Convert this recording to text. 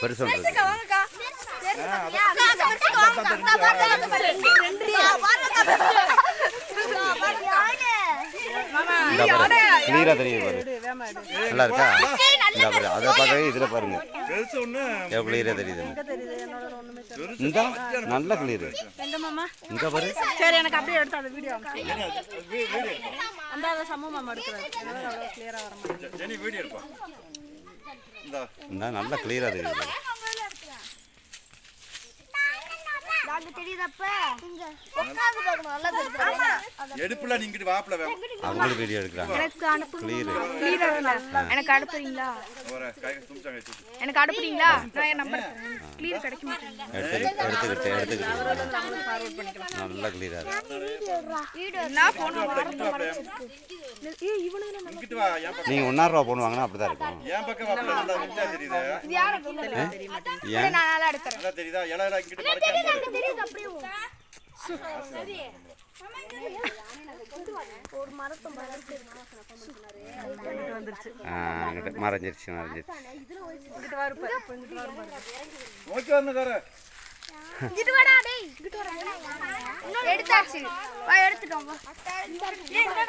பெருசு கிளியரா தெரியுது பாரு. நல்லா இருக்கா? இந்த பாரு, அதை பார்க்கவே இதில் பாருங்க எவ்வளோ கிளியரா தெரியுது. இந்த நல்ல கிளியர் இங்க பாரு. சரி எனக்கு அப்படியே எடுத்து அந்த வீடியோ அந்த சமூக மாமா எடுக்கிறாரு. கிளியரா வர மாட்டேங்குது. வீடியோ எடுப்பா. இந்த நல்ல கிளியரா தெரியுது. எடுப்புல நீங்க வாப்ல அவங்களுக்கு வீடியோ எடுக்கறாங்க. எனக்கு அனுப்புறீங்களா? எனக்கு அனுப்புறீங்களா? நான் என் நம்பர் கிளியர் கிடைக்க மாட்டேங்குது. எடுத்துக்கிட்டு ஃபார்வர்ட் பண்ணிக்கலாம். நல்ல கிளியரா இருக்கு. நான் போன் இங்கிட்டு வா. நீங்க 1,000 ரூபாய் போன் வாங்குனா அப்படிதான் இருக்கும். ஏன் பக்கம் வாப்ல நல்லா தெரியுது. இது யார தெரிய மாட்டேங்குது. நான் நல்லா எடுக்கறேன். நல்லா தெரியுதா? எல்லாம் இங்கிட்டு மறைக்காம தெரியுது அப்படியே. சரி. ஒரு மரத்தை வந்துருச்சு. மறைஞ்சிருச்சு. இங்கிட்டு வா இருப்ப. இங்கிட்டு வா இருப்ப. ஓகே வந்தகார. இங்கிட்டு வாடா டேய். இங்கிட்டு வா. எடுத்தாச்சு. வா எடுத்துட்டோம் வா. ஏய் இங்கடா